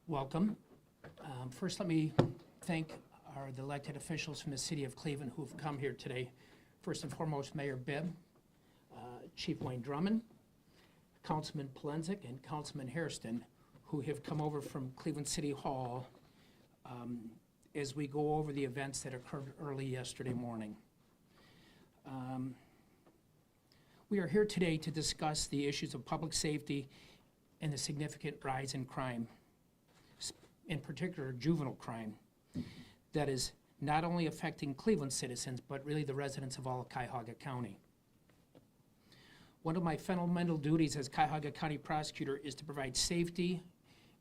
Welcome. First, let me thank the elected officials from the city of Cleveland who have come here today. First and foremost, Mayor Bibb, Chief Wayne Drummond, Councilman Polenzek, and Councilman Hairston, who have come over from Cleveland City Hall as we go over the events that occurred early yesterday morning. We are here today to discuss the issues of public safety and the significant rise in crime, in particular juvenile crime, that is not only affecting Cleveland citizens, but really the residents of all of Cuyahoga County. One of my fundamental duties as Cuyahoga County Prosecutor is to provide safety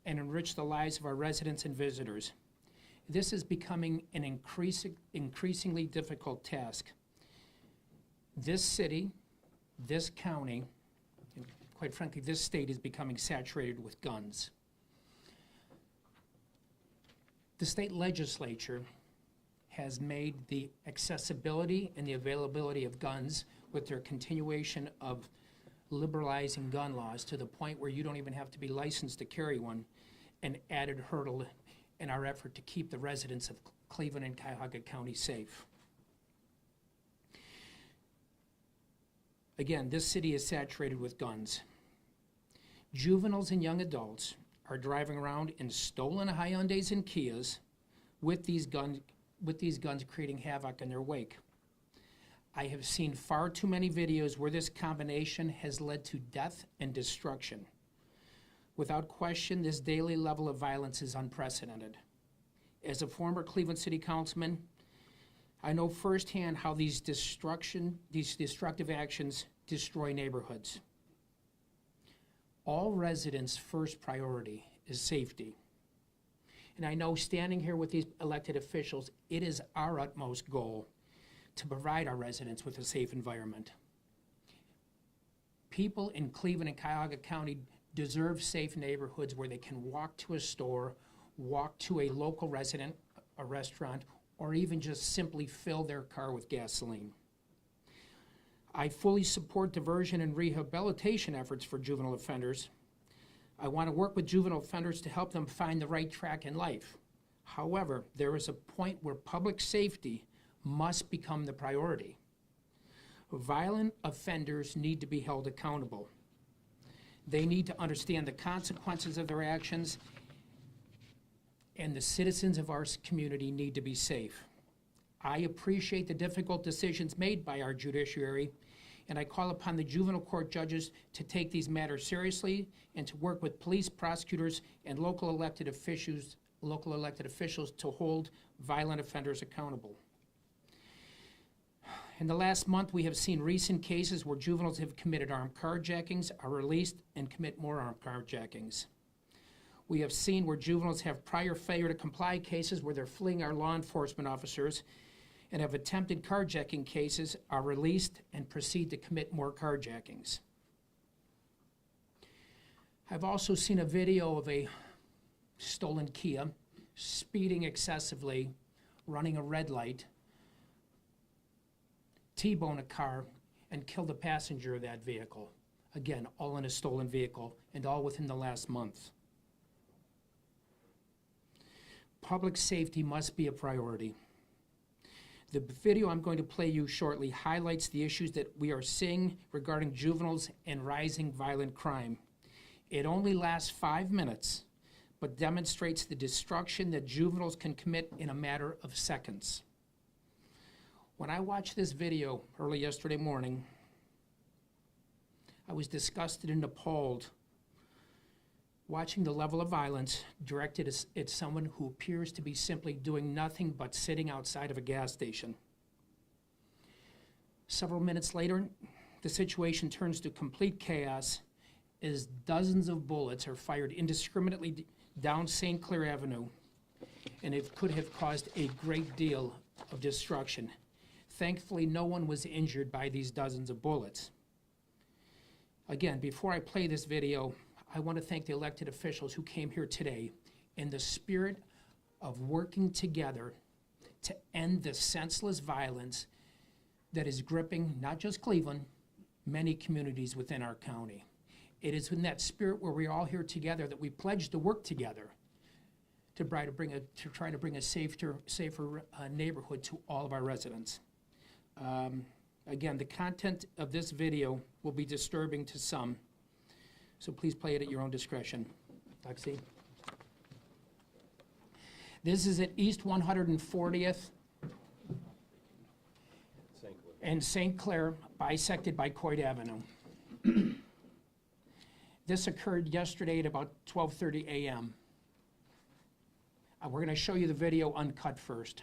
and enrich the lives of our residents and visitors. This is becoming an increasingly difficult task. This city, this county, and quite frankly, this state is becoming saturated with guns. The state legislature has made the accessibility and the availability of guns with their continuation of liberalizing gun laws to the point where you don't even have to be licensed to carry one, an added hurdle in our effort to keep the residents of Cleveland and Cuyahoga County safe. Again, this city is saturated with guns. Juveniles and young adults are driving around in stolen Hyundais and Kias with these guns creating havoc in their wake. I have seen far too many videos where this combination has led to death and destruction. Without question, this daily level of violence is unprecedented. As a former Cleveland City Councilman, I know firsthand how these destructive actions destroy neighborhoods. All residents' first priority is safety. And I know standing here with these elected officials, it is our utmost goal to provide our residents with a safe environment. People in Cleveland and Cuyahoga County deserve safe neighborhoods where they can walk to a store, walk to a local a restaurant, or even just simply fill their car with gasoline. I fully support diversion and rehabilitation efforts for juvenile offenders. I want to work with juvenile offenders to help them find the right track in life. However, there is a point where public safety must become the priority. Violent offenders need to be held accountable. They need to understand the consequences of their actions, and the citizens of our community need to be safe. I appreciate the difficult decisions made by our judiciary, and I call upon the juvenile court judges to take these matters seriously and to work with police, prosecutors, and local elected officials to hold violent offenders accountable. In the last month, we have seen recent cases where juveniles have committed armed carjackings, are released, and commit more armed carjackings. We have seen where juveniles have prior failure to comply cases where they're fleeing our law enforcement officers, and have attempted carjacking cases, are released, and proceed to commit more carjackings. I've also seen a video of a stolen Kia speeding excessively, running a red light, T-bone a car, and kill the passenger of that vehicle. Again, all in a stolen vehicle, and all within the last month. Public safety must be a priority. The video I'm going to play you shortly highlights the issues that we are seeing regarding juveniles and rising violent crime. It only lasts 5 minutes, but demonstrates the destruction that juveniles can commit in a matter of seconds. When I watched this video early yesterday morning, I was disgusted and appalled watching the level of violence directed at someone who appears to be simply doing nothing but sitting outside of a gas station. Several minutes later, the situation turns to complete chaos as dozens of bullets are fired indiscriminately down St. Clair Avenue, and it could have caused a great deal of destruction. Thankfully, no one was injured by these dozens of bullets. Again, before I play this video, I want to thank the elected officials who came here today in the spirit of working together to end the senseless violence that is gripping not just Cleveland, many communities within our county. It is in that spirit where we're all here together that we pledge to work together, to try to bring a safer neighborhood to all of our residents. Again, the content of this video will be disturbing to some, so please play it at your own discretion. Lexi. This is at East 140th and St. Clair, bisected by Coit Avenue. This occurred yesterday at about 12:30 a.m. We're going to show you the video uncut first.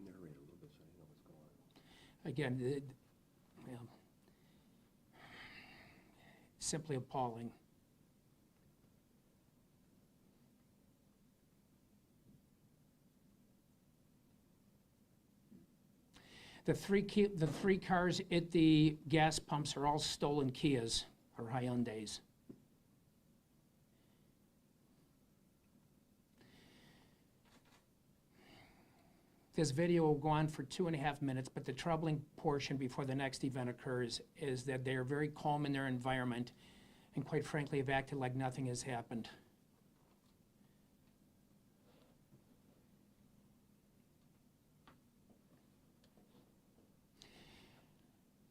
Narrate a little bit so you know what's going on. Again, simply appalling. The three cars at the gas pumps are all stolen Kias or Hyundais. This video will go on for 2.5 minutes, but the troubling portion before the next event occurs is that they are very calm in their environment and quite frankly have acted like nothing has happened.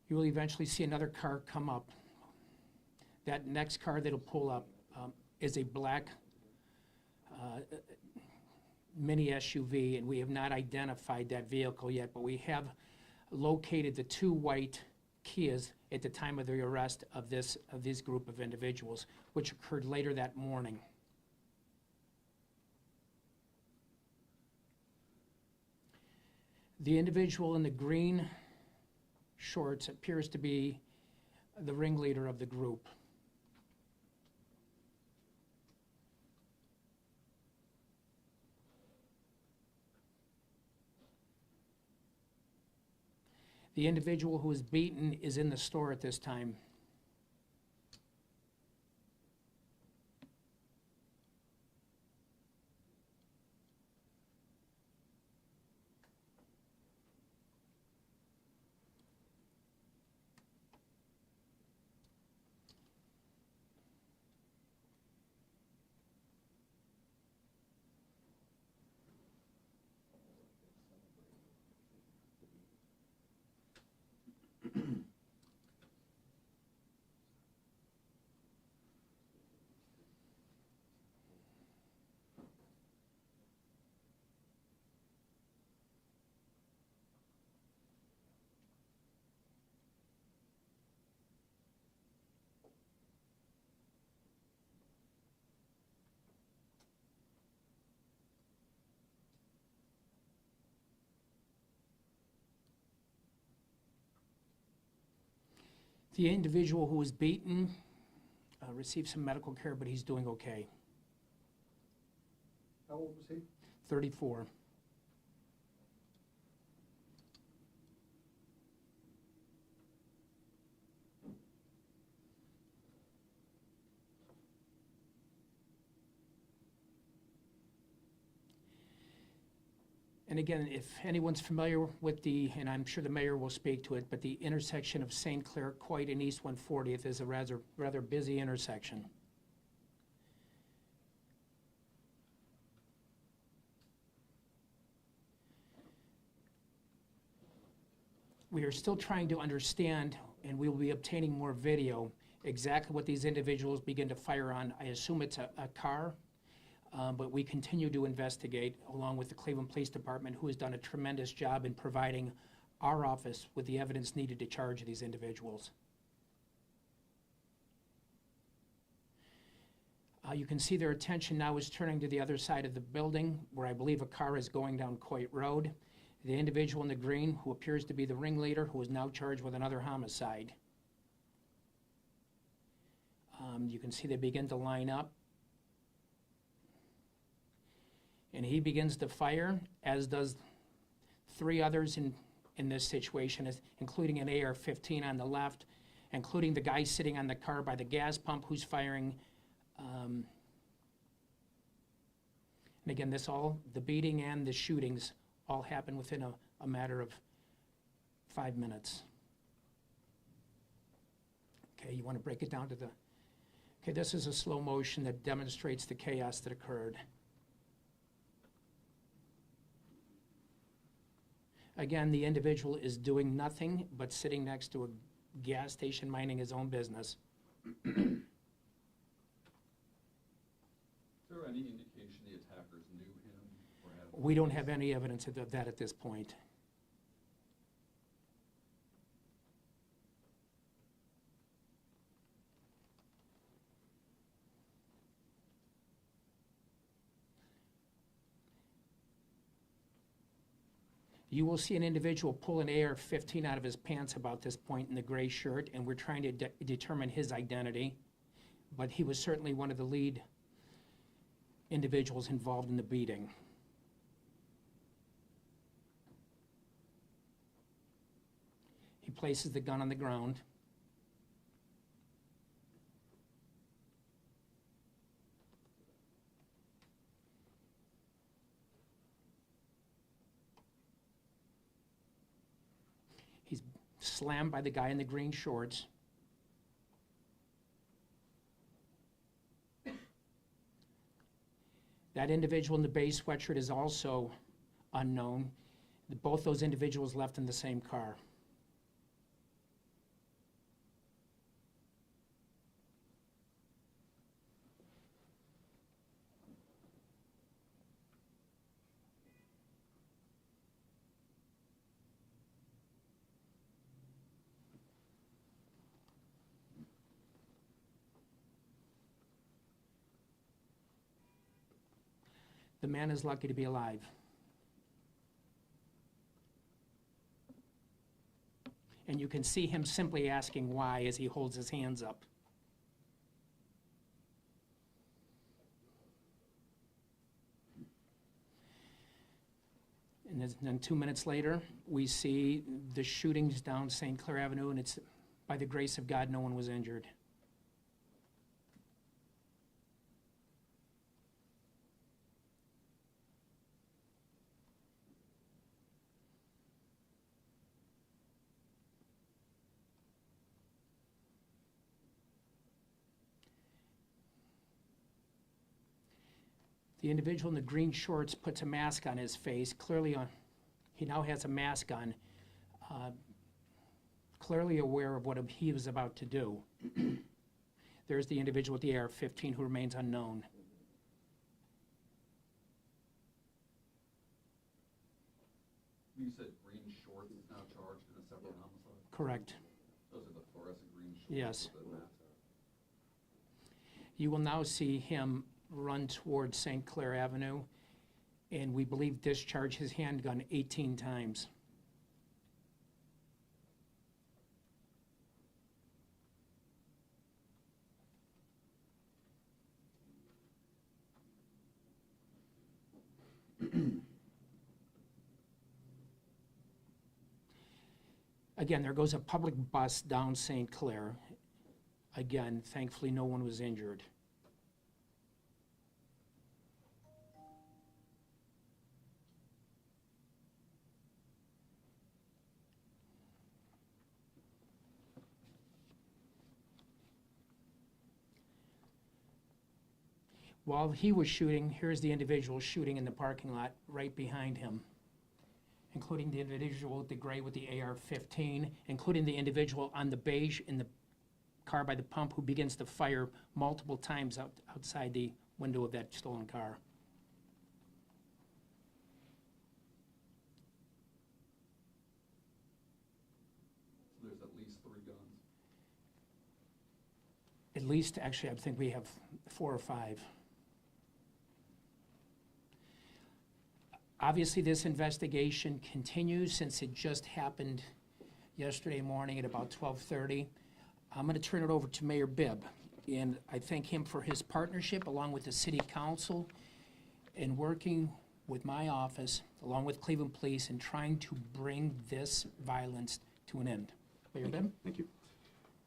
You will eventually see another car come up. That next car that'll pull up is a black mini SUV, and we have not identified that vehicle yet, but we have located the two white Kias at the time of the arrest of this group of individuals, which occurred later that morning. The individual in the green shorts appears to be the ringleader of the group. The individual who was beaten is in the store at this time. The individual who was beaten received some medical care, but he's doing okay. How old was he? 34. And again, if anyone's familiar with and I'm sure the mayor will speak to it, but the intersection of St. Clair, Coit, and East 140th is a rather busy intersection. We are still trying to understand, and we will be obtaining more video, exactly what these individuals begin to fire on. I assume it's a car. But we continue to investigate, along with the Cleveland Police Department, who has done a tremendous job in providing our office with the evidence needed to charge these individuals. You can see their attention now is turning to the other side of the building, where I believe a car is going down Coit Road. The individual in the green, who appears to be the ringleader, who is now charged with another homicide. You can see they begin to line up. And he begins to fire, as does three others in this situation, including an AR-15 on the left, including the guy sitting on the car by the gas pump who's firing. And again, the beating and the shootings all happened within a matter of 5 minutes. Okay, you want to break it down to okay, this is a slow motion that demonstrates the chaos that occurred. Again, the individual is doing nothing but sitting next to a gas station minding his own business. Is there any indication the attackers knew him or had? We don't have any evidence of that at this point. You will see an individual pull an AR-15 out of his pants about this point in the gray shirt, and we're trying to determine his identity. But he was certainly one of the lead individuals involved in the beating. He places the gun on the ground. He's slammed by the guy in the green shorts. That individual in the beige sweatshirt is also unknown. Both those individuals left in the same car. The man is lucky to be alive. And you can see him simply asking why as he holds his hands up. And then 2 minutes later, we see the shootings down St. Clair Avenue, and it's, by the grace of God, no one was injured. The individual in the green shorts puts a mask on his face, he now has a mask on, clearly aware of what he was about to do. There's the individual with the AR-15 who remains unknown. You said green shorts is now charged in a separate homicide? Correct. Those are the fluorescent green shorts? Yes. with the mask on. You will now see him run towards St. Clair Avenue, and we believe discharge his handgun 18 times. Again, there goes a public bus down St. Clair. Again, thankfully, no one was injured. While he was shooting, here's the individual shooting in the parking lot right behind him, including the individual with the gray with the AR-15, including the individual on the beige in the car by the pump who begins to fire multiple times outside the window of that stolen car. So there's at least 3 guns? At least, actually, I think we have 4 or 5. Obviously, this investigation continues since it just happened yesterday morning at about 12:30. I'm going to turn it over to Mayor Bibb, and I thank him for his partnership along with the City Council in working with my office along with Cleveland Police, in trying to bring this violence to an end. Mayor Ben? Thank you.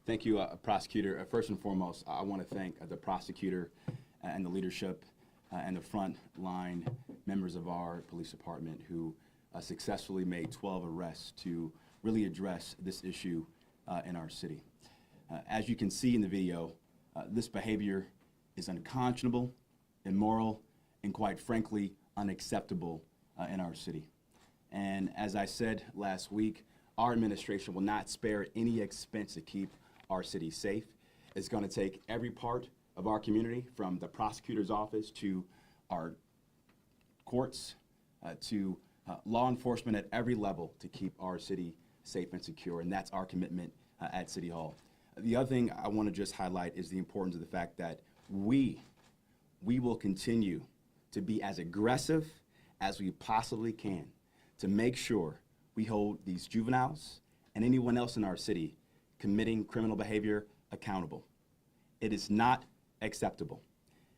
Thank you, Prosecutor. First and foremost, I want to thank the prosecutor and the leadership and the front line members of our police department who successfully made 12 arrests to really address this issue in our city. As you can see in the video, this behavior is unconscionable, immoral, and quite frankly, unacceptable in our city. And as I said last week, our administration will not spare any expense to keep our city safe. It's going to take every part of our community, from the prosecutor's office to our courts to law enforcement at every level, to keep our city safe and secure, and that's our commitment at City Hall. The other thing I want to just highlight is the importance of the fact that we will continue to be as aggressive as we possibly can to make sure we hold these juveniles and anyone else in our city committing criminal behavior accountable. It is not acceptable.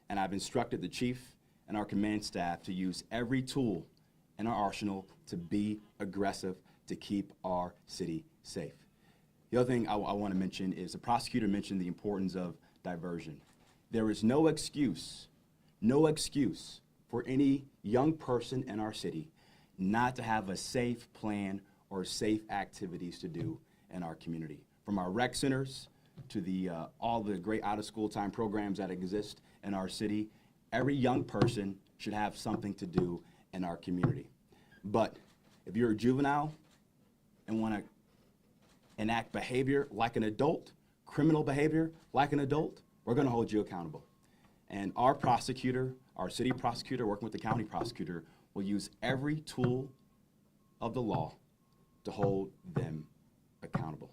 And I've instructed the chief and our command staff to use every tool in our arsenal to be aggressive to keep our city safe. The other thing I want to mention is the prosecutor mentioned the importance of diversion. There is no excuse for any young person in our city not to have a safe plan or safe activities to do in our community. From our rec centers to all the great out-of-school time programs that exist in our city, every young person should have something to do in our community. But if you're a juvenile and want to enact behavior like an adult, criminal behavior like an adult, we're going to hold you accountable. And our prosecutor, our city prosecutor, working with the county prosecutor, will use every tool of the law to hold them accountable.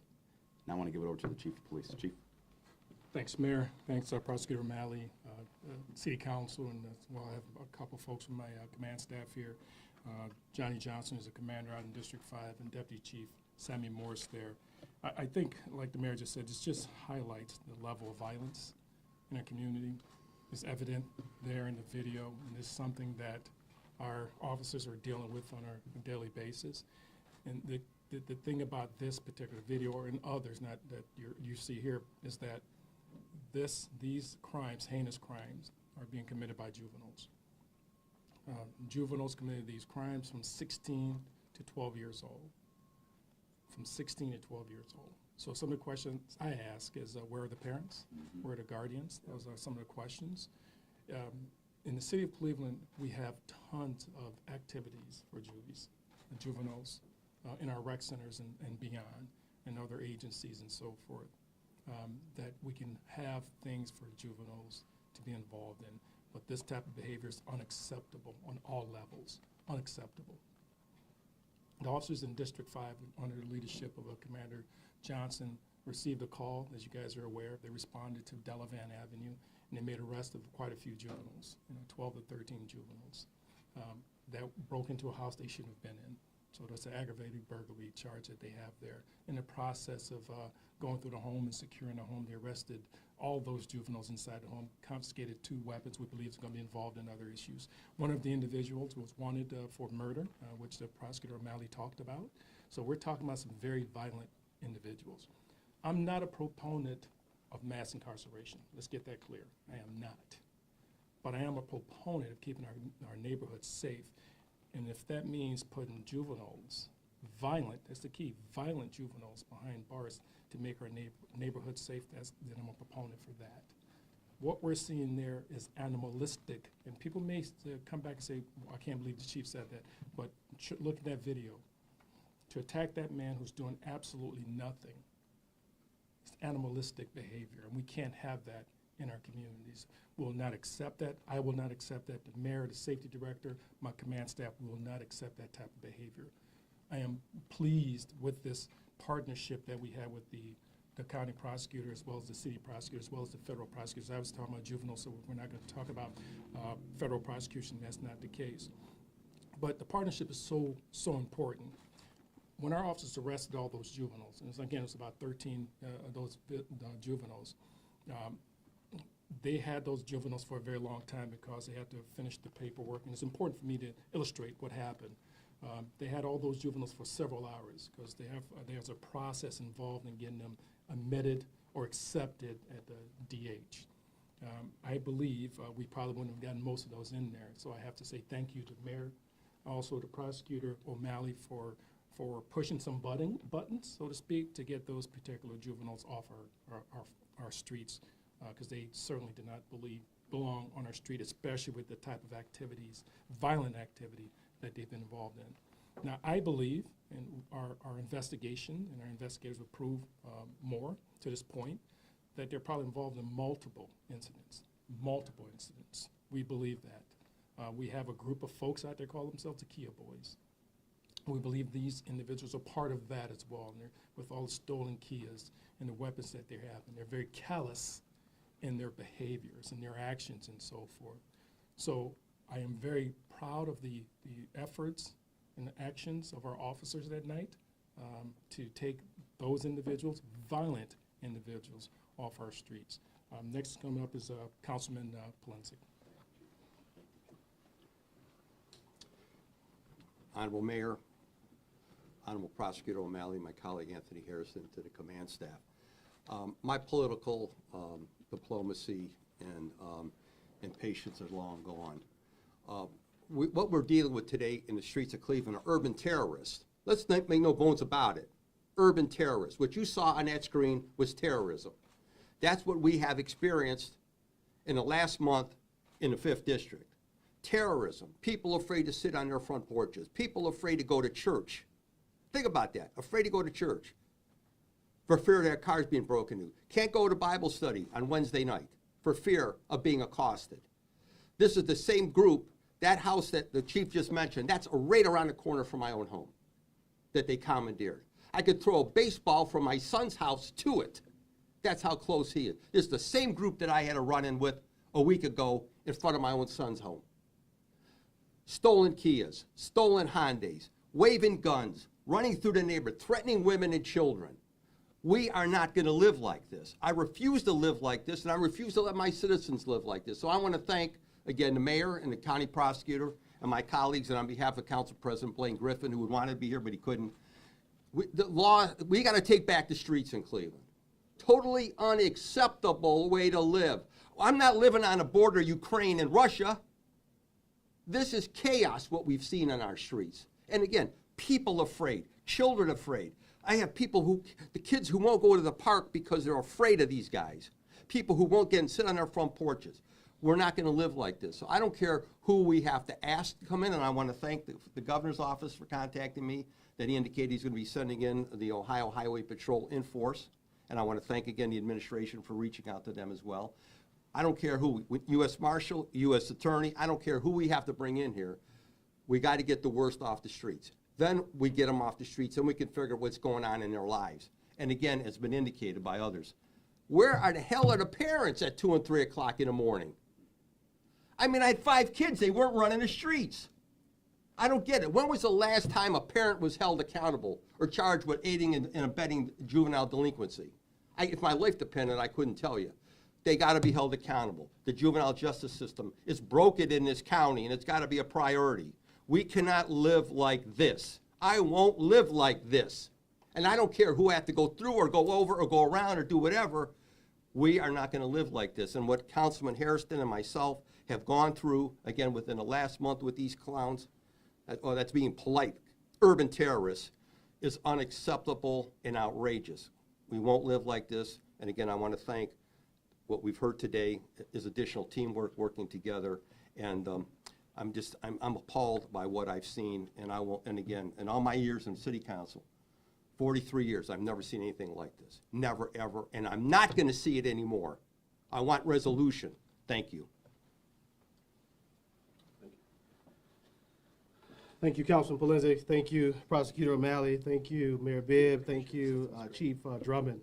Now I want to give it over to the chief of police. Chief. Thanks, Mayor. Thanks, Prosecutor O'Malley, City Council, and well, I have a couple folks from my command staff here. Johnny Johnson is a commander out in District 5, and Deputy Chief Sammy Morris there. I think, like the mayor just said, this just highlights the level of violence in our community. It's evident there in the video, and it's something that our officers are dealing with on a daily basis. And the thing about this particular video, or in others not that you see here, is that these crimes, heinous crimes, are being committed by juveniles. Juveniles committed these crimes from 16 to 12 years old. From 16 to 12 years old. So some of the questions I ask is, where are the parents? Where are the guardians? Those are some of the questions. In the city of Cleveland, we have tons of activities for juveniles, in our rec centers and beyond, and other agencies and so forth, that we can have things for juveniles to be involved in. But this type of behavior is unacceptable on all levels, unacceptable. The officers in District 5, under the leadership of Commander Johnson, received a call, as you guys are aware. They responded to Delavan Avenue, and they made arrests of quite a few juveniles, 12 to 13 juveniles, that broke into a house they shouldn't have been in. So that's an aggravated burglary charge that they have there. In the process of going through the home and securing the home, they arrested all those juveniles inside the home, confiscated 2 weapons we believe is going to be involved in other issues. One of the individuals was wanted for murder, which the Prosecutor O'Malley talked about. So we're talking about some very violent individuals. I'm not a proponent of mass incarceration. Let's get that clear. I am not. But I am a proponent of keeping our neighborhoods safe. And if that means putting juveniles, that's the key, violent juveniles behind bars to make our neighborhood safe, then I'm a proponent for that. What we're seeing there is animalistic, and people may come back and say, well, I can't believe the chief said that, but look at that video. To attack that man who's doing absolutely nothing, it's animalistic behavior, and we can't have that in our communities. We'll not accept that. I will not accept that. The mayor, the safety director, my command staff will not accept that type of behavior. I am pleased with this partnership that we have with the county prosecutor, as well as the city prosecutor, as well as the federal prosecutors. I was talking about juveniles, so we're not going to talk about federal prosecution. That's not the case. But the partnership is so important. When our officers arrested all those juveniles, and again, it was about 13 of those juveniles, they had those juveniles for a very long time because they had to finish the paperwork. And it's important for me to illustrate what happened. They had all those juveniles for several hours because there's a process involved in getting them admitted or accepted at the DH. I believe we probably wouldn't have gotten most of those in there. So I have to say thank you to the mayor, also to Prosecutor O'Malley for pushing some buttons, so to speak, to get those particular juveniles off our streets, because they certainly did not belong on our street, especially with the type of activities, violent activity that they've been involved in. Now, I believe, and our investigation and our investigators will prove more to this point, that they're probably involved in multiple incidents. We believe that. We have a group of folks out there call themselves the Kia Boys. We believe these individuals are part of that as well, and with all the stolen Kias and the weapons that they have, and they're very callous in their behaviors and their actions and so forth. So I am very proud of the efforts and the actions of our officers that night to take those individuals, violent individuals, off our streets. Next coming up is Councilman Polensek. Honorable Mayor, Honorable Prosecutor O'Malley, my colleague Anthony Harrison, to the command staff. My political diplomacy and patience are long gone. What we're dealing with today in the streets of Cleveland are urban terrorists. Let's make no bones about it. Urban terrorists. What you saw on that screen was terrorism. That's what we have experienced in the last month in the 5th District. Terrorism. People afraid to sit on their front porches. People afraid to go to church. Think about that. Afraid to go to church for fear of their cars being broken into. Can't go to Bible study on Wednesday night for fear of being accosted. This is the same group, that house that the chief just mentioned, that's right around the corner from my own home that they commandeered. I could throw a baseball from my son's house to it. That's how close he is. This is the same group that I had a run-in with a week ago in front of my own son's home. Stolen Kias, stolen Hondas, waving guns, running through the neighborhood, threatening women and children. We are not going to live like this. I refuse to live like this, and I refuse to let my citizens live like this. So I want to thank, again, the mayor and the county prosecutor and my colleagues, and on behalf of Council President Blaine Griffin, who would want to be here but he couldn't. We got to take back the streets in Cleveland. Totally unacceptable way to live. I'm not living on a border, Ukraine and Russia. This is chaos, what we've seen on our streets. And again, people afraid, children afraid. I have people the kids who won't go to the park because they're afraid of these guys. People who won't get and sit on their front porches. We're not going to live like this. So I don't care who we have to ask to come in, and I want to thank the governor's office for contacting me, that he indicated he's going to be sending in the Ohio Highway Patrol in force. And I want to thank again the administration for reaching out to them as well. I don't care who, U.S. Marshal, U.S. Attorney, I don't care who we have to bring in here. We got to get the worst off the streets. Then we get them off the streets and we can figure out what's going on in their lives. And again, it's been indicated by others. Where the hell are the parents at 2 and 3 o'clock in the morning? I mean, I had 5 kids, they weren't running the streets. I don't get it. When was the last time a parent was held accountable or charged with aiding and abetting juvenile delinquency? If my life depended, I couldn't tell you. They got to be held accountable. The juvenile justice system is broken in this county, and it's got to be a priority. We cannot live like this. I won't live like this. And I don't care who I have to go through or go over or go around or do whatever. We are not going to live like this. And what Councilman Harrison and myself have gone through, again, within the last month with these clowns, that's being polite, urban terrorists, is unacceptable and outrageous. We won't live like this. And again, I want to thank what we've heard today is additional teamwork working together. And I'm appalled by what I've seen. And again, in all my years in city council, 43 years, I've never seen anything like this. Never, ever. And I'm not going to see it anymore. I want resolution. Thank you. Thank you, Councilman Polensek. Thank you, Prosecutor O'Malley. Thank you, Mayor Bibb. Thank you, Chief Drummond.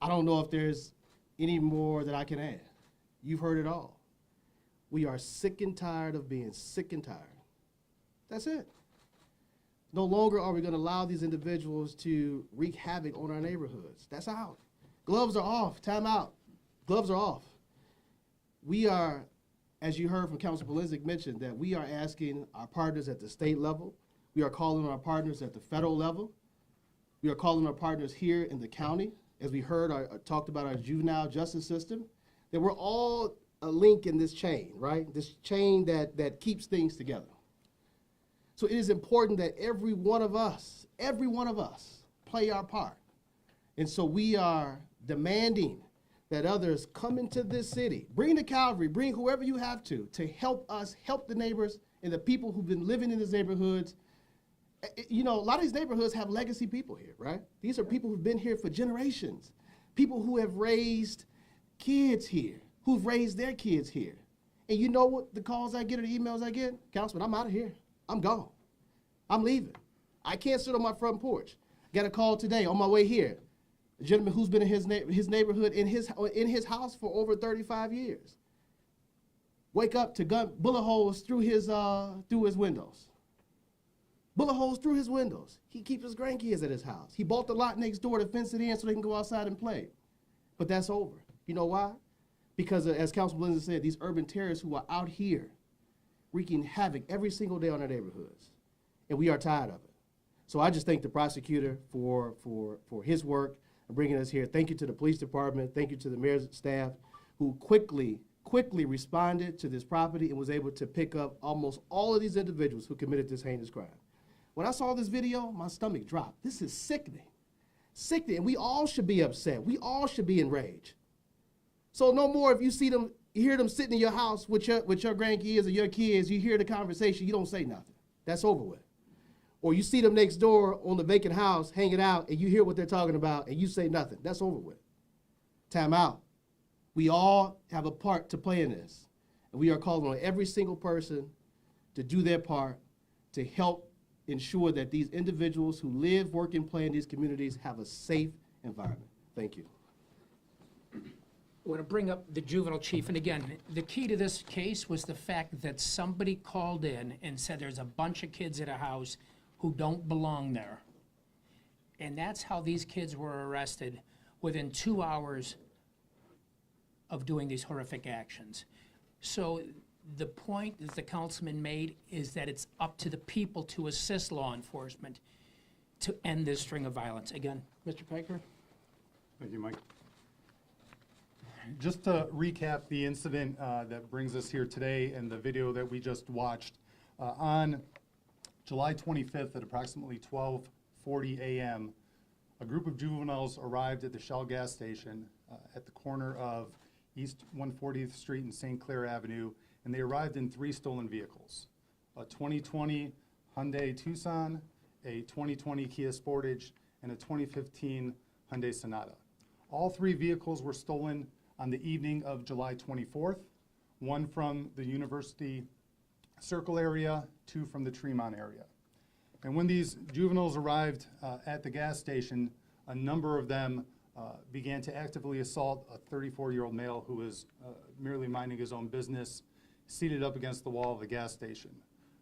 I don't know if there's any more that I can add. You've heard it all. We are sick and tired of being sick and tired. That's it. No longer are we going to allow these individuals to wreak havoc on our neighborhoods. That's out. Gloves are off. Time out. Gloves are off. We are, as you heard from Councilman Polensek mention, that we are asking our partners at the state level, We are calling on our partners at the federal level. We are calling our partners here in the county, as we heard, talked about our juvenile justice system, that we're all a link in this chain, right? This chain that keeps things together. So it is important that every one of us play our part. And so we are demanding that others come into this city, bring the cavalry, bring whoever you have to help us, help the neighbors and the people who've been living in these neighborhoods. You know, a lot of these neighborhoods have legacy people here, right? These are people who've been here for generations, people who have raised kids here, who've raised their kids here. And you know what the calls I get or the emails I get? Councilman, I'm out of here. I'm gone. I'm leaving. I can't sit on my front porch. Got a call today on my way here. A gentleman who's been in his neighborhood, in his house for over 35 years. Wake up to bullet holes through his windows. Bullet holes through his windows. He keeps his grandkids at his house. He bought the lot next door to fence it in so they can go outside and play. But that's over. You know why? Because as Councilman Lindsay said, these urban terrorists who are out here wreaking havoc every single day on our neighborhoods. And we are tired of it. So I just thank the prosecutor for his work and bringing us here. Thank you to the police department. Thank you to the mayor's staff who quickly responded to this property and was able to pick up almost all of these individuals who committed this heinous crime. When I saw this video, my stomach dropped. This is sickening. Sickening, and we all should be upset. We all should be enraged. So no more if you see them, you hear them sitting in your house with your grandkids or your kids, you hear the conversation, you don't say nothing. That's over with. Or you see them next door on the vacant house hanging out and you hear what they're talking about and you say nothing. That's over with. Time out. We all have a part to play in this. And we are calling on every single person to do their part to help ensure that these individuals who live, work, and play in these communities have a safe environment. Thank you. I want to bring up the juvenile chief, and again, the key to this case was the fact that somebody called in and said there's a bunch of kids at a house who don't belong there. And that's how these kids were arrested within 2 hours of doing these horrific actions. So the point that the councilman made is that it's up to the people to assist law enforcement to end this string of violence. Again, Mr. Piker? Thank you, Mike. Just to recap the incident that brings us here today and the video that we just watched, on July 25th at approximately 12:40 a.m., a group of juveniles arrived at the Shell gas station at the corner of East 140th Street and St. Clair Avenue, and they arrived in 3 stolen vehicles: a 2020 Hyundai Tucson, a 2020 Kia Sportage, and a 2015 Hyundai Sonata. All 3 vehicles were stolen on the evening of July 24th, 1 from the University Circle area, 2 from the Tremont area. And when these juveniles arrived at the gas station, a number of them began to actively assault a 34-year-old male who was merely minding his own business, seated up against the wall of the gas station.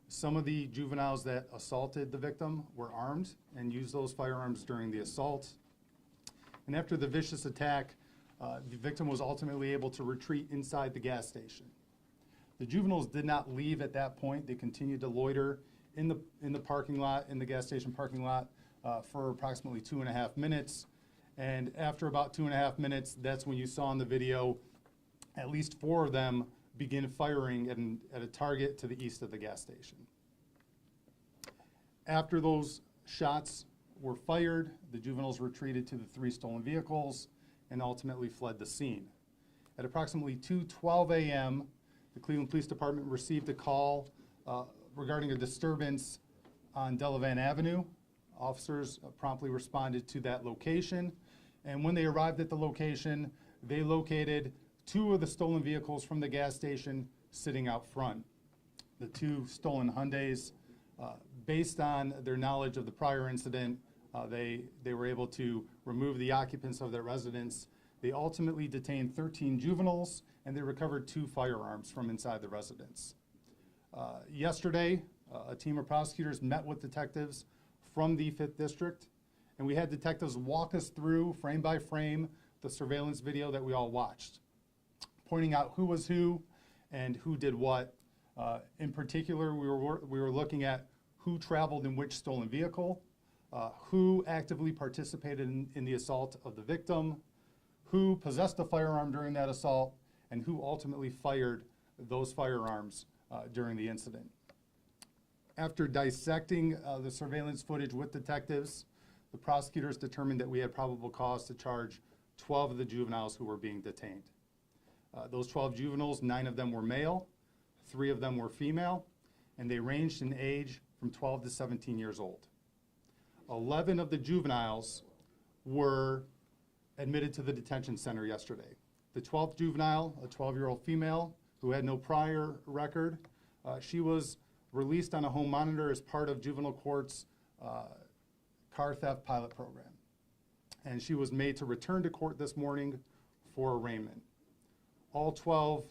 Some of the juveniles that assaulted the victim were armed and used those firearms during the assault. And after the vicious attack, the victim was ultimately able to retreat inside the gas station. The juveniles did not leave at that point. They continued to loiter in the parking lot, in the gas station parking lot, for approximately 2.5 minutes. And after about 2.5 minutes, that's when you saw in the video at least 4 of them begin firing at a target to the east of the gas station. After those shots were fired, the juveniles retreated to the 3 stolen vehicles and ultimately fled the scene. At approximately 2:12 a.m., the Cleveland Police Department received a call regarding a disturbance on Delavan Avenue. Officers promptly responded to that location, and when they arrived at the location, they located 2 of the stolen vehicles from the gas station sitting out front. The 2 stolen Hyundais, based on their knowledge of the prior incident, they were able to remove the occupants of their residence. They ultimately detained 13 juveniles, and they recovered 2 firearms from inside the residence. Yesterday, a team of prosecutors met with detectives from the 5th District, and we had detectives walk us through, frame by frame, the surveillance video that we all watched, pointing out who was who and who did what. In particular, we were looking at who traveled in which stolen vehicle, who actively participated in the assault of the victim, who possessed a firearm during that assault, and who ultimately fired those firearms during the incident. After dissecting the surveillance footage with detectives, the prosecutors determined that we had probable cause to charge 12 of the juveniles who were being detained. Those 12 juveniles, 9 of them were male, 3 of them were female, and they ranged in age from 12 to 17 years old. 11 of the juveniles were admitted to the detention center yesterday. The 12th juvenile, a 12-year-old female who had no prior record, she was released on a home monitor as part of juvenile court's car theft pilot program. And she was made to return to court this morning for arraignment. All 12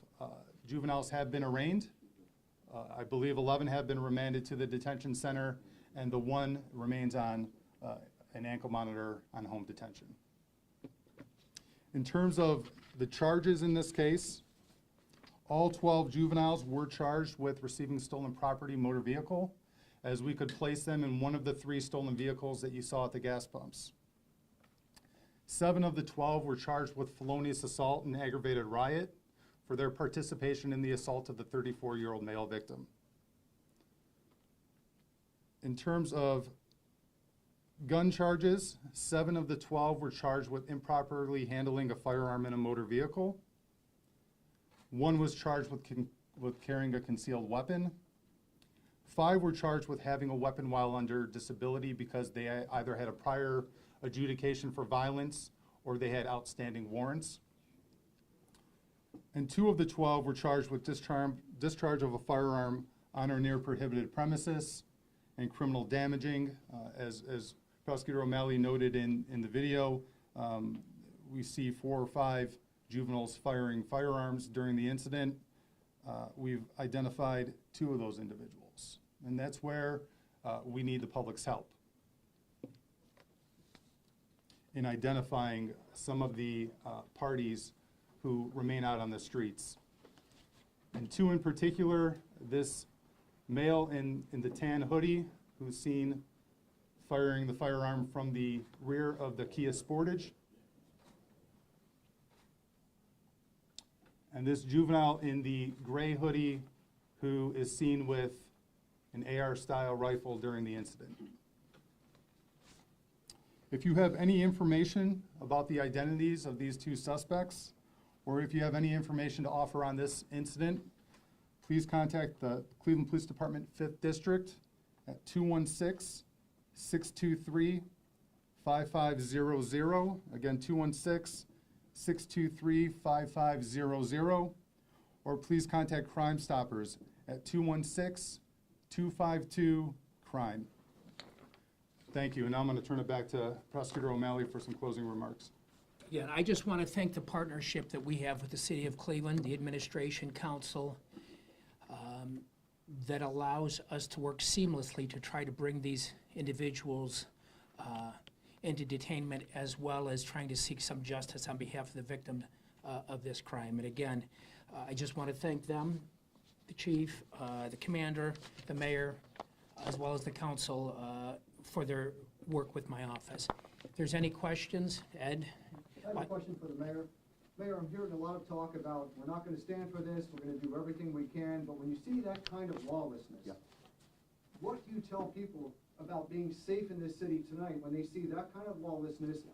juveniles have been arraigned. I believe 11 have been remanded to the detention center, and the one remains on an ankle monitor on home detention. In terms of the charges in this case, all 12 juveniles were charged with receiving stolen property motor vehicle, as we could place them in one of the 3 stolen vehicles that you saw at the gas pumps. 7 of the 12 were charged with felonious assault and aggravated riot for their participation in the assault of the 34-year-old male victim. In terms of gun charges, 7 of the 12 were charged with improperly handling a firearm in a motor vehicle. 1 was charged with carrying a concealed weapon. 5 were charged with having a weapon while under disability because they either had a prior adjudication for violence or they had outstanding warrants. And 2 of the 12 were charged with discharge of a firearm on or near prohibited premises and criminal damaging. As Prosecutor O'Malley noted in the video, we see 4 or 5 juveniles firing firearms during the incident. We've identified 2 of those individuals, and that's where we need the public's help in identifying some of the parties who remain out on the streets. And 2 in particular, this male in the tan hoodie who's seen firing the firearm from the rear of the Kia Sportage. And this juvenile in the gray hoodie who is seen with an AR-style rifle during the incident. If you have any information about the identities of these 2 suspects, or if you have any information to offer on this incident, please contact the Cleveland Police Department 5th District at 216-623-5500. Again, 216-623-5500. Or please contact Crime Stoppers at 216-252-CRIME. Thank you, and now I'm going to turn it back to Prosecutor O'Malley for some closing remarks. Yeah, I just want to thank the partnership that we have with the City of Cleveland, the Administration Council, that allows us to work seamlessly to try to bring these individuals into detainment, as well as trying to seek some justice on behalf of the victim of this crime. And again, I just want to thank them, the chief, the commander, the mayor, as well as the council for their work with my office. If there's any questions, Ed? I have a question for the mayor. Mayor, I'm hearing a lot of talk about we're not going to stand for this, we're going to do everything we can, but when you see that kind of lawlessness, what do you tell people about being safe in this city tonight when they see that kind of lawlessness,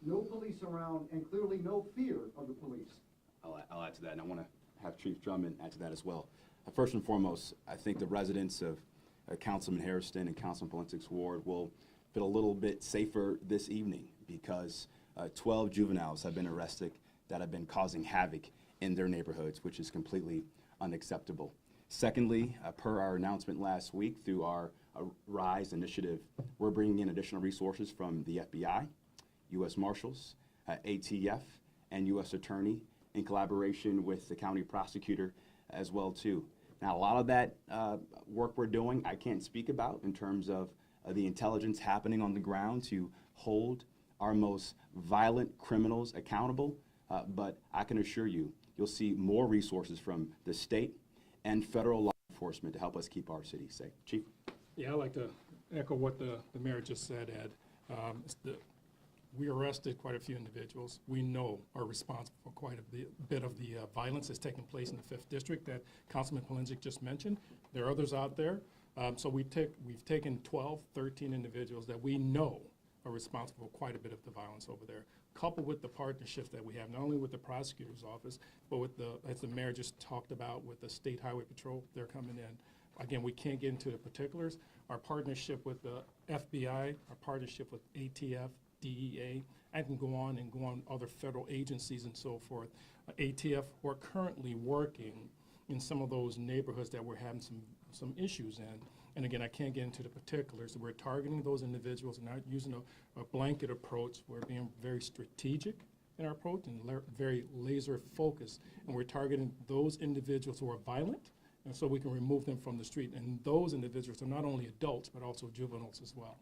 no police around, and clearly no fear of the police? I'll add to that, and I want to have Chief Drummond add to that as well. First and foremost, I think the residents of Councilman Hairston and Councilman Polinsik's ward will feel a little bit safer this evening because 12 juveniles have been arrested that have been causing havoc in their neighborhoods, which is completely unacceptable. Secondly, per our announcement last week through our RISE initiative, we're bringing in additional resources from the FBI, U.S. Marshals, ATF, and U.S. Attorney in collaboration with the county prosecutor as well too. Now, a lot of that work we're doing, I can't speak about in terms of the intelligence happening on the ground to hold our most violent criminals accountable, but I can assure you, you'll see more resources from the state and federal law enforcement to help us keep our city safe. Chief? Yeah, I'd like to echo what the mayor just said, Ed. We arrested quite a few individuals we know are responsible for quite a bit of the violence that's taking place in the 5th District that Councilman Palinzik just mentioned. There are others out there. So we've taken 12, 13 individuals that we know are responsible for quite a bit of the violence over there, coupled with the partnerships that we have, not only with the prosecutor's office, but with as the mayor just talked about, with the State Highway Patrol, they're coming in. Again, we can't get into the particulars. Our partnership with the FBI, our partnership with ATF, DEA, I can go on other federal agencies and so forth. ATF, we're currently working in some of those neighborhoods that we're having some issues in. And again, I can't get into the particulars. We're targeting those individuals and not using a blanket approach. We're being very strategic in our approach and very laser focused. And we're targeting those individuals who are violent, and so we can remove them from the street. And those individuals are not only adults, but also juveniles as well.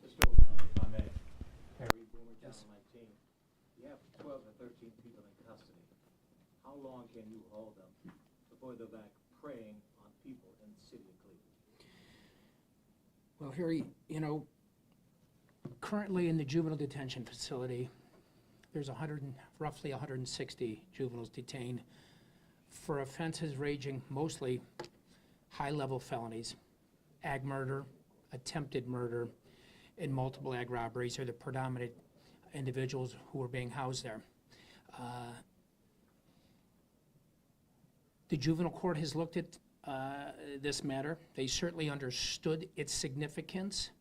Mr. O'Malley, if I may. Harry Boomer, Channel 19. You have 12 or 13 people in custody. How long can you hold them before they're back preying on people in the city of Cleveland? Well, Harry, currently in the juvenile detention facility, there's roughly 160 juveniles detained for offenses ranging mostly high-level felonies. Ag murder, attempted murder, and multiple ag robberies are the predominant individuals who are being housed there. The juvenile court has looked at this matter. They certainly understood its significance.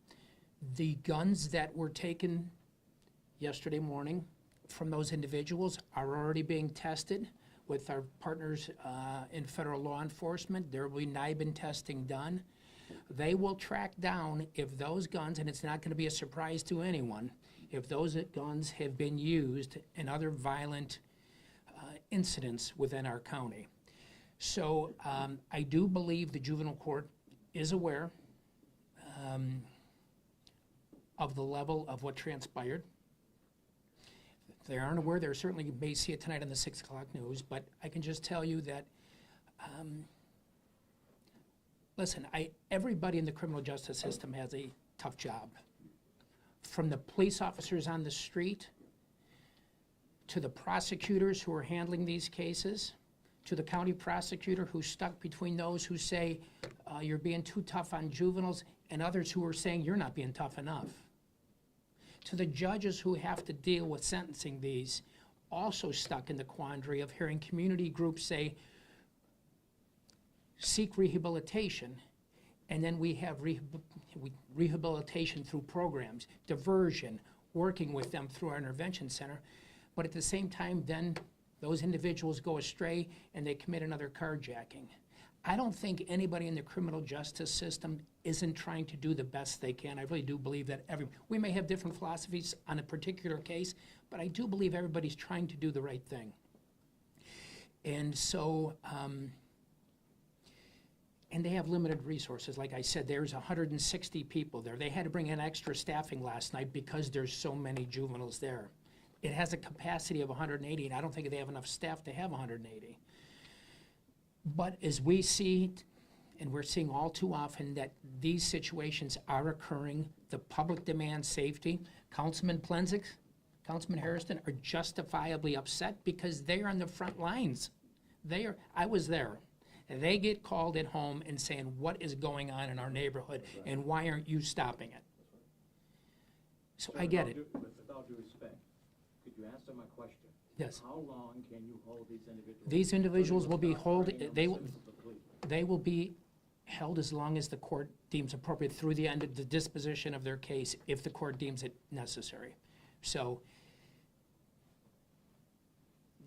The guns that were taken yesterday morning from those individuals are already being tested with our partners in federal law enforcement. There will be NIBIN testing done. They will track down if those guns, and it's not going to be a surprise to anyone, if those guns have been used in other violent incidents within our county. So I do believe the juvenile court is aware of the level of what transpired. If they aren't aware, they certainly may see it tonight on the 6 o'clock news, but I can just tell you that, listen, everybody in the criminal justice system has a tough job. From the police officers on the street, to the prosecutors who are handling these cases, to the county prosecutor who's stuck between those who say you're being too tough on juveniles and others who are saying you're not being tough enough. To the judges who have to deal with sentencing these, also stuck in the quandary of hearing community groups say, seek rehabilitation, and then we have rehabilitation through programs, diversion, working with them through our intervention center, but at the same time, then those individuals go astray and they commit another carjacking. I don't think anybody in the criminal justice system isn't trying to do the best they can. I really do believe that we may have different philosophies on a particular case, but I do believe everybody's trying to do the right thing. And so, and they have limited resources. Like I said, there's 160 people there. They had to bring in extra staffing last night because there's so many juveniles there. It has a capacity of 180, and I don't think they have enough staff to have 180. But as we see, and we're seeing all too often, that these situations are occurring, the public demands safety. Councilman Palinzik, Councilman Harrison are justifiably upset because they're on the front lines. I was there. They get called at home and saying, what is going on in our neighborhood, and why aren't you stopping it? So I get it. With all due respect, could you answer my question? Yes. How long can you hold these individuals? These individuals will be they will be held as long as the court deems appropriate through the end of the disposition of their case, if the court deems it necessary. So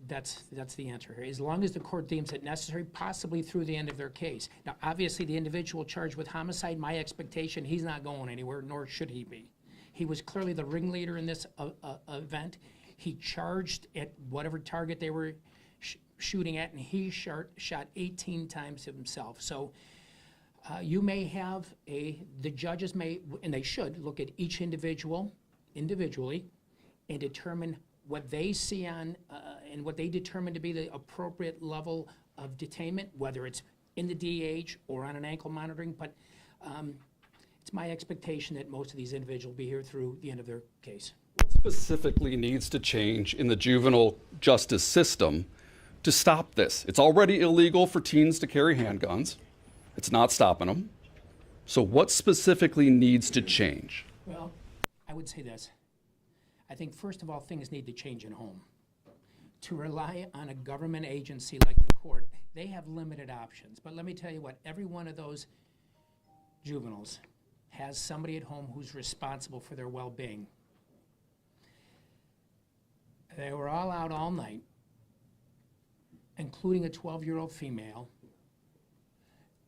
that's the answer here. As long as the court deems it necessary, possibly through the end of their case. Now, obviously, the individual charged with homicide, my expectation, he's not going anywhere, nor should he be. He was clearly the ringleader in this event. He charged at whatever target they were shooting at, and he shot 18 times himself. So you may have the judges may, and they should, look at each individual individually and determine what they see on, and what they determine to be the appropriate level of detainment, whether it's in the DH or on an ankle monitoring. But It's my expectation that most of these individuals will be here through the end of their case. What specifically needs to change in the juvenile justice system to stop this? It's already illegal for teens to carry handguns. It's not stopping them. So what specifically needs to change? Well, I would say this. I think first of all, things need to change at home. To rely on a government agency like the court, they have limited options. But let me tell you what, every one of those juveniles has somebody at home who's responsible for their well-being. They were all out all night, including a 12-year-old female.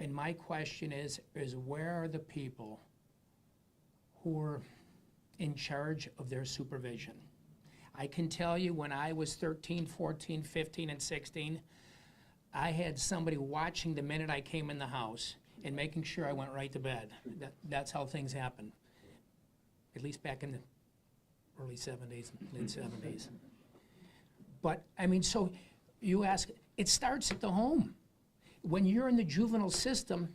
And my question is where are the people who are in charge of their supervision? I can tell you when I was 13, 14, 15, and 16, I had somebody watching the minute I came in the house and making sure I went right to bed. That's how things happen, at least back in the early 70s, mid 70s. But, I mean, so you ask, it starts at the home. When you're in the juvenile system,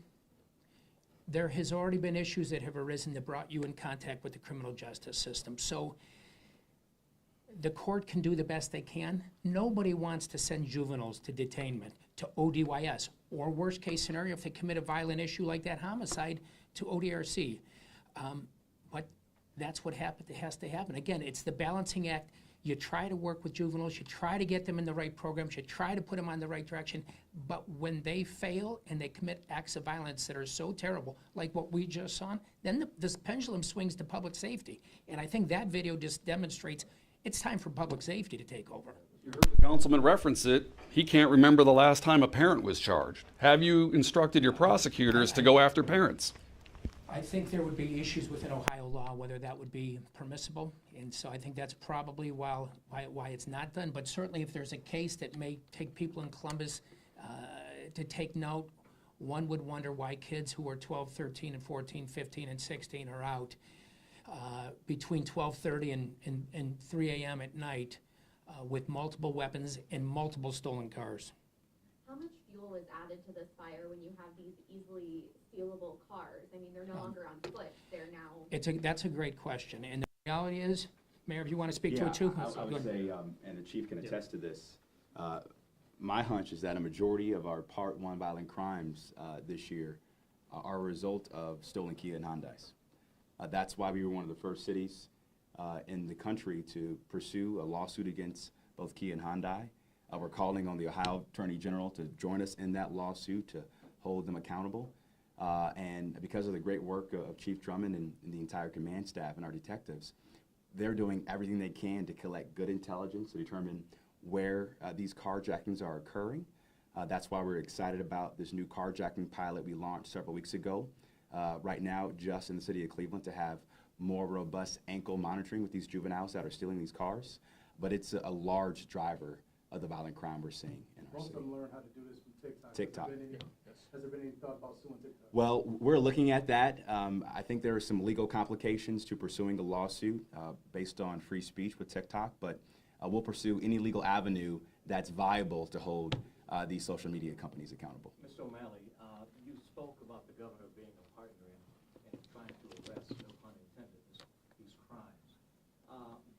there has already been issues that have arisen that brought you in contact with the criminal justice system. So the court can do the best they can. Nobody wants to send juveniles to detainment, to ODYS, or worst case scenario, if they commit a violent issue like that, homicide, to ODRC. But that's what has to happen. Again, it's the balancing act. You try to work with juveniles, you try to get them in the right programs, you try to put them on the right direction, but when they fail and they commit acts of violence that are so terrible, like what we just saw, then this pendulum swings to public safety. And I think that video just demonstrates it's time for public safety to take over. You heard the councilman reference it. He can't remember the last time a parent was charged. Have you instructed your prosecutors to go after parents? I think there would be issues within Ohio law, whether that would be permissible. And so I think that's probably why it's not done. But certainly if there's a case that may take people in Columbus to take note, one would wonder why kids who are 12, 13, and 14, 15, and 16 are out between 12:30 and 3 a.m. at night with multiple weapons and multiple stolen cars. How much fuel is added to this fire when you have these easily stealable cars? I mean, they're no longer on foot, they're now... That's a great question. And the reality is, Mayor, if you want to speak to it too. I Go would ahead. say, and the chief can attest to this, my hunch is that a majority of our Part 1 violent crimes this year are a result of stolen Kia and Hyundais. That's why we were one of the first cities in the country to pursue a lawsuit against both Kia and Hyundai. We're calling on the Ohio Attorney General to join us in that lawsuit to hold them accountable. And because of the great work of Chief Drummond and the entire command staff and our detectives, they're doing everything they can to collect good intelligence to determine where these carjackings are occurring. That's why we're excited about this new carjacking pilot we launched several weeks ago. Right now, just in the city of Cleveland, to have more robust ankle monitoring with these juveniles that are stealing these cars. But it's a large driver of the violent crime we're seeing in our Most city. of them learn how to do this from TikTok. TikTok. Has there been any thought about suing TikTok? Well, we're looking at that. I think there are some legal complications to pursuing a lawsuit based on free speech with TikTok, but we'll pursue any legal avenue that's viable to hold these social media companies accountable. Mr. O'Malley, you spoke about the governor being a partner in trying to arrest, no pun intended, these crimes.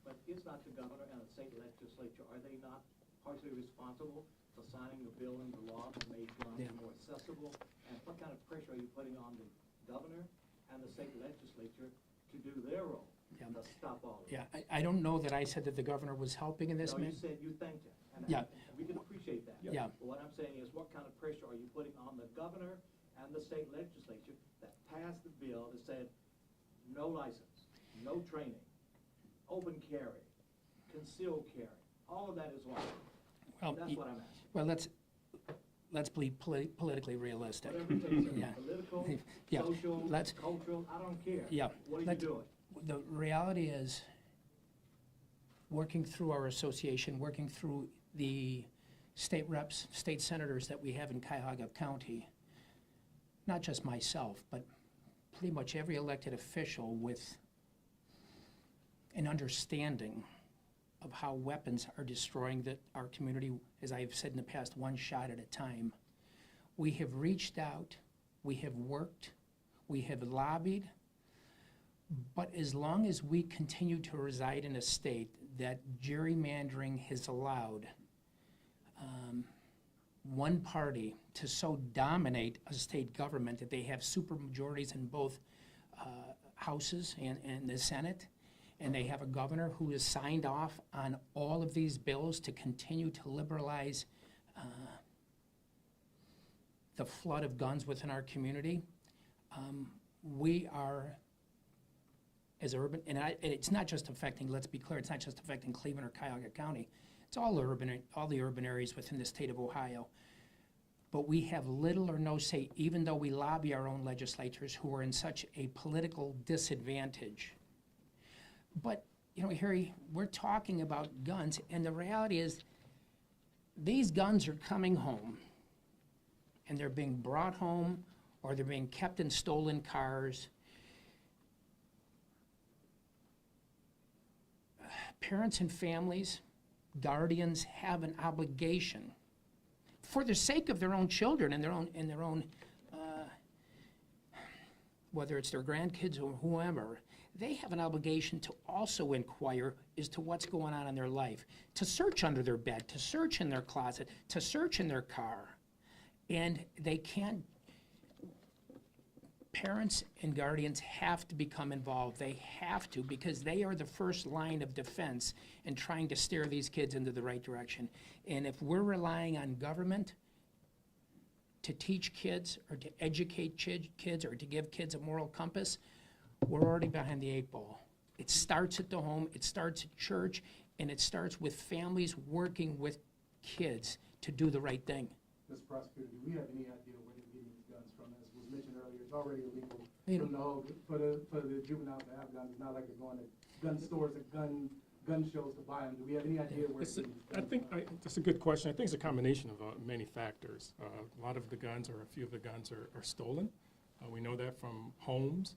But is not the governor and the state legislature, are they not partially responsible for signing the bill into law to make guns more accessible? And what kind of pressure are you putting on the governor and the state legislature to do their role to stop all of this? Yeah, I don't know that I said that the governor was helping in this. No, you said you thanked him. And we can appreciate that. Yeah. But what I'm saying is, what kind of pressure are you putting on the governor and the state legislature that passed the bill that said no license, no training, open carry, concealed carry, all of that is law? Well, That's what I'm asking. Well, let's be politically realistic. Whatever it takes, Yeah. political, Yeah. social, Let's- cultural, I don't care. Yeah. What are you Let's- doing? The reality is, working through our association, working through the state reps, state senators that we have in Cuyahoga County, not just myself, but pretty much every elected official with an understanding of how weapons are destroying our community, as I've said in the past, one shot at a time. We have reached out, we have worked, we have lobbied, But as long as we continue to reside in a state that gerrymandering has allowed one party to so dominate a state government that they have supermajorities in both houses and the Senate, and they have a governor who has signed off on all of these bills to continue to liberalize the flood of guns within our community, we are, as urban, and it's not just affecting, let's be clear, it's not just affecting Cleveland or Cuyahoga County. It's all the urban areas within the state of Ohio. But we have little or no say, even though we lobby our own legislators who are in such a political disadvantage. But, you know, Harry, we're talking about guns, and the reality is these guns are coming home, and they're being brought home, or they're being kept in stolen cars. Parents and families, guardians have an obligation, for the sake of their own children and their own, whether it's their grandkids or whoever, they have an obligation to also inquire as to what's going on in their life, to search under their bed, to search in their closet, to search in their car. And they can't, parents and guardians have to become involved. They have to, because they are the first line of defense in trying to steer these kids into the right direction. And if we're relying on government to teach kids or to educate kids or to give kids a moral compass, we're already behind the 8 ball. It starts at the home, it starts at church, and it starts with families working with kids to do the right thing. Mr. Prosecutor, do we have any idea where they're getting these guns from? As was mentioned earlier, it's already illegal for the juveniles to have guns. It's not like they're going to gun stores or gun shows to buy them. Do we have any idea where it's I think that's a good question. I think it's a combination of many factors. A lot of the guns, or a few of the guns, are stolen. We know that from homes.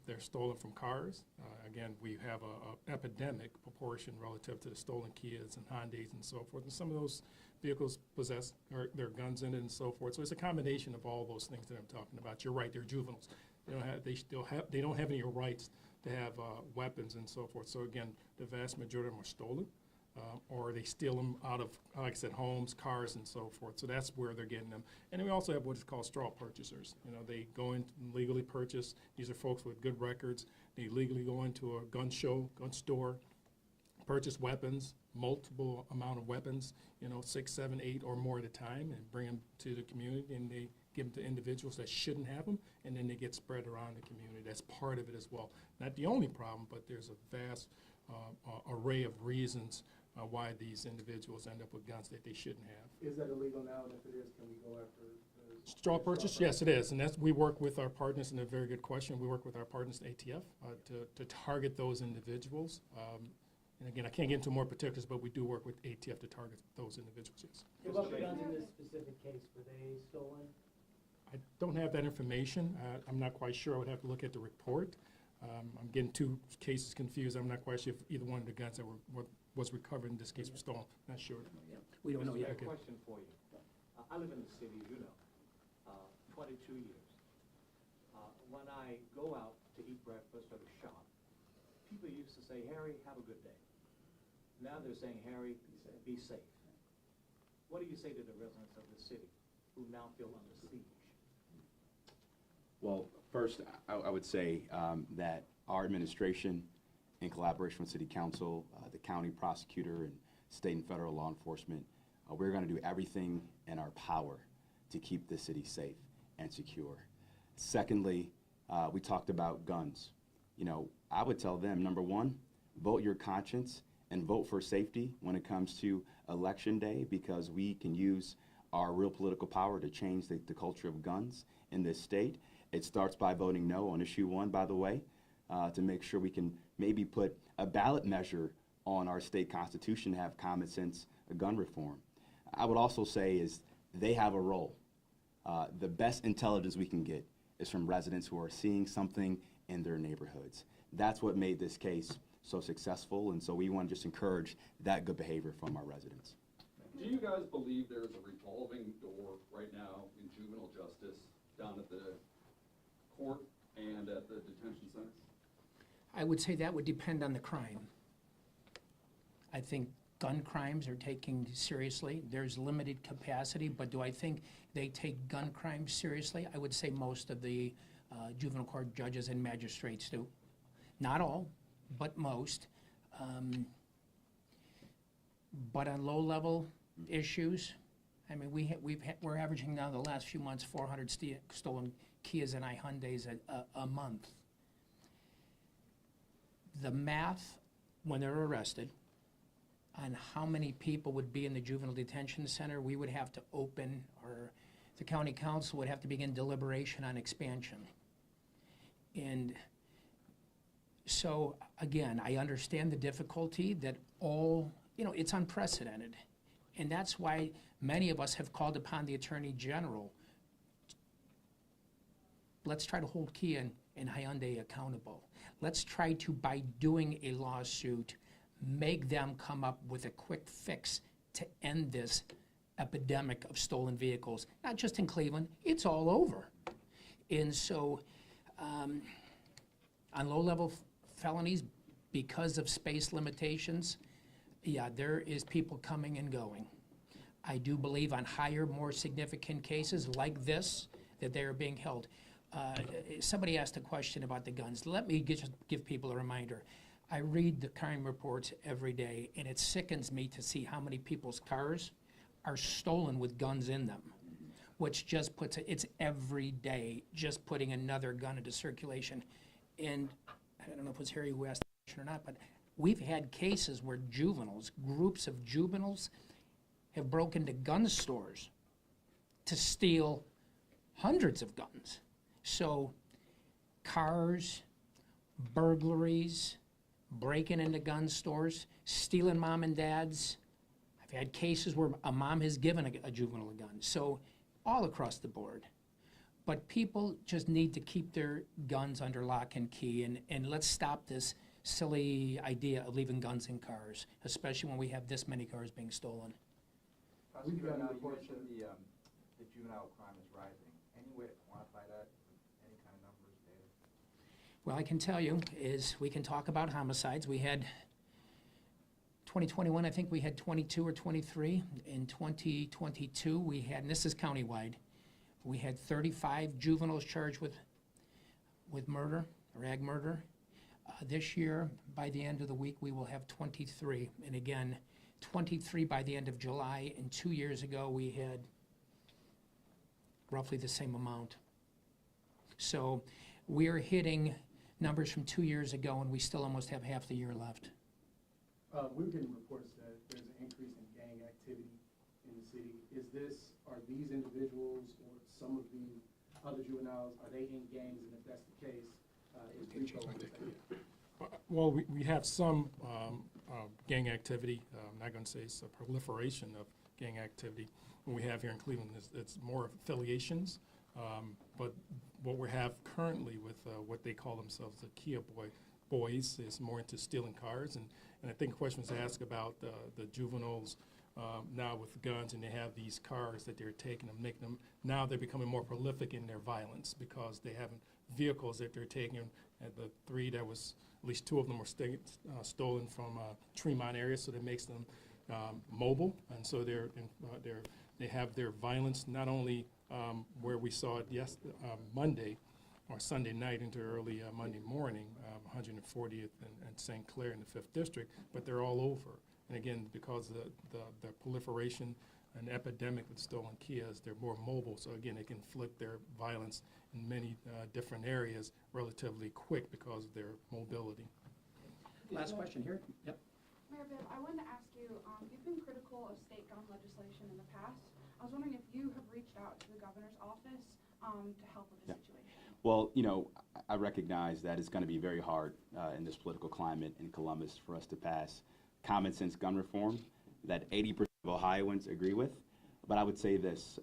They're stolen from cars. Again, we have a epidemic proportion relative to the stolen Kias and Hondas and so forth. And some of those vehicles possess their guns in it and so forth. So it's a combination of all those things that I'm talking about. You're right, they're juveniles. They don't have any rights to have weapons and so forth. So again, the vast majority of them are stolen, or they steal them out of, like I said, homes, cars, and so forth. So that's where they're getting them. And then we also have what is called straw purchasers. You know, they go in and legally purchase. These are folks with good records. They legally go into a gun show, gun store, purchase weapons, multiple amount of weapons, 6, 7, 8 or more at a time, and bring them to the community, and they give them to individuals that shouldn't have them, and then they get spread around the community. That's part of it as well. Not the only problem, but there's a vast array of reasons why these individuals end up with guns that they shouldn't have. Is that illegal now? And if it is, can we go after the Straw purchase? Yes, it is. And we work with our partners, and a very good question. We work with our partners at ATF to target those individuals. And again, I can't get into more particulars, but we do work with ATF to target those individuals, yes. What were the guns in this specific case? Were they stolen? I don't have that information. I'm not quite sure. I would have to look at the report. I'm getting two cases confused. I'm not quite sure if either one of the guns that was recovered in this case was stolen. Not sure. We don't know I yet. have a question for you. I live in the city, 22 years. When I go out to eat breakfast or to shop, people used to say, Harry, have a good day. Now they're saying, Harry, be safe. What do you say to the residents of the city who now feel under siege? Well, first, I would say that our administration, in collaboration with City Council, the county prosecutor, and state and federal law enforcement, we're going to do everything in our power to keep the city safe and secure. Secondly, we talked about guns. I would tell them, number one, vote your conscience and vote for safety when it comes to Election Day, because we can use our real political power to change the culture of guns in this state. It starts by voting no on issue 1, by the way, to make sure we can maybe put a ballot measure on our state constitution to have common sense gun reform. I would also say is they have a role. The best intelligence we can get is from residents who are seeing something in their neighborhoods. That's what made this case so successful, and so we want to just encourage that good behavior from our residents. Do you guys believe there's a revolving door right now in juvenile justice down at the court and at the detention centers? I would say that would depend on the crime. I think gun crimes are taken seriously. There's limited capacity, but do I think they take gun crimes seriously? I would say most of the juvenile court judges and magistrates do. Not all, but most. But on low-level issues, I mean, we're averaging now the last few months 400 stolen Kias and Hyundais a month. The math, when they're arrested, on how many people would be in the juvenile detention center, we would have to open, or the county council would have to begin deliberation on expansion. And so, again, I understand the difficulty that it's unprecedented. And that's why many of us have called upon the Attorney General. Let's try to hold Kia and Hyundai accountable. Let's try to, by doing a lawsuit, make them come up with a quick fix to end this epidemic of stolen vehicles. Not just in Cleveland, it's all over. And so, on low-level felonies, because of space limitations, yeah, there is people coming and going. I do believe on higher, more significant cases like this, that they are being held. Somebody asked a question about the guns. Let me just give people a reminder. I read the crime reports every day, and it sickens me to see how many people's cars are stolen with guns in them, which just puts it's every day just putting another gun into circulation. And I don't know if it was Harry who asked the question or not, but we've had cases where groups of juveniles, have broken into gun stores to steal hundreds of guns. So cars, burglaries, breaking into gun stores, stealing mom and dads. I've had cases where a mom has given a juvenile a gun. So all across the board. But people just need to keep their guns under lock and key, and let's stop this silly idea of leaving guns in cars, especially when we have this many cars being stolen. Prosecutor, now you mentioned the juvenile crime is rising. Any way to quantify that? Any kind of numbers, data? Well, I can tell you is we can talk about homicides. We had 2021, I think we had 22 or 23. In 2022, we had, and this is countywide, we had 35 juveniles charged with murder or ag murder. This year, by the end of the week, we will have 23. And again, 23 by the end of July, and 2 years ago, we had roughly the same amount. So we're hitting numbers from 2 years ago, and we still almost have half the year left. We're getting reports that there's an increase in gang activity in the city. Are these individuals or some of the other juveniles, are they in gangs? And if that's the case, is RICO affected? Well, we have some gang activity. I'm not going to say it's a proliferation of gang activity. What we have here in Cleveland is it's more affiliations. But what we have currently with what they call themselves the Kia boys is more into stealing cars. And I think the question was asked about the juveniles now with guns, and they have these cars that they're taking and making them. Now they're becoming more prolific in their violence because they have vehicles that they're taking. And the three that was, at least two of them were stolen from Tremont area, so that makes them mobile. And so they have their violence not only where we saw it Monday or Sunday night into early Monday morning, 140th and St. Clair in the 5th District, but they're all over. And again, because the proliferation and epidemic with stolen Kias, they're more mobile, so again, they can inflict their violence in many different areas relatively quick because of their mobility. Last question here. Yep. Mayor Bibb, I wanted to ask you, you've been critical of state gun legislation in the past. I was wondering if you have reached out to the governor's office to help with the situation. Well, I recognize that it's going to be very hard in this political climate in Columbus for us to pass common sense gun reform that 80% of Ohioans agree with. But I would say this,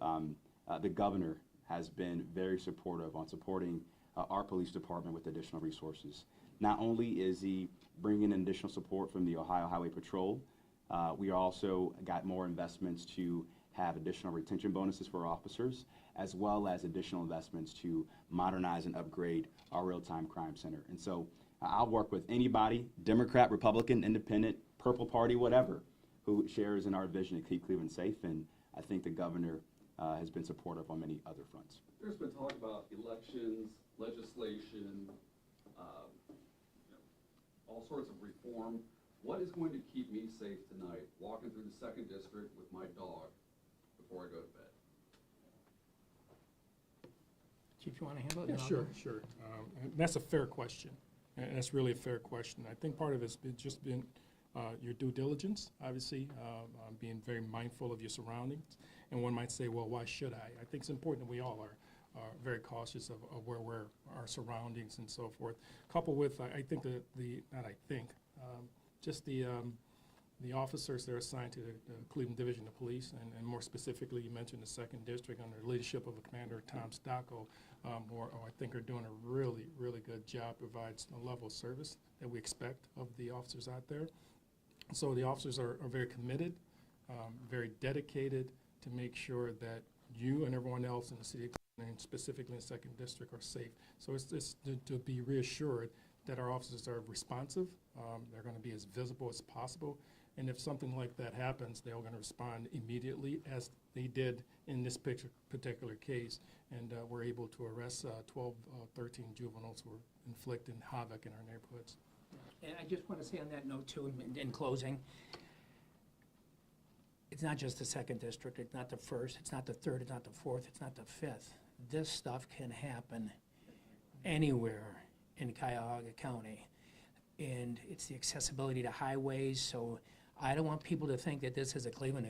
the governor has been very supportive on supporting our police department with additional resources. Not only is he bringing in additional support from the Ohio Highway Patrol, we also got more investments to have additional retention bonuses for officers, as well as additional investments to modernize and upgrade our real-time crime center. And so I'll work with anybody, Democrat, Republican, Independent, Purple Party, whatever, who shares in our vision to keep Cleveland safe. And I think the governor has been supportive on many other fronts. There's been talk about elections, legislation, all sorts of reform. What is going to keep me safe tonight, walking through the 2nd District with my dog before I go to bed? Chief, you want to handle it? Yeah, And I'll sure, go. sure. And that's a fair question, and that's really a fair question. I think part of it's just been your due diligence, obviously, being very mindful of your surroundings. And one might say, well, why should I? I think it's important that we all are very cautious of where we're, our surroundings and so forth. Coupled with, I think just the officers that are assigned to the Cleveland Division of Police, and more specifically, you mentioned the 2nd District under the leadership of Commander Tom Stocco, who I think are doing a really, really good job, provides a level of service that we expect of the officers out there. So the officers are very committed, very dedicated to make sure that you and everyone else in the city of Cleveland, and specifically in the 2nd District, are safe. So it's to be reassured that our officers are responsive, they're going to be as visible as possible, and if something like that happens, they're going to respond immediately, as they did in this particular case, and we're able to arrest 13 juveniles who were inflicting havoc in our neighborhoods. And I just want to say on that note too, in closing, it's not just the 2nd District, it's not the 1st, it's not the 3rd, it's not the 4th, it's not the 5th. This stuff can happen anywhere in Cuyahoga County. And it's the accessibility to highways, so I don't want people to think that this is a Cleveland issue.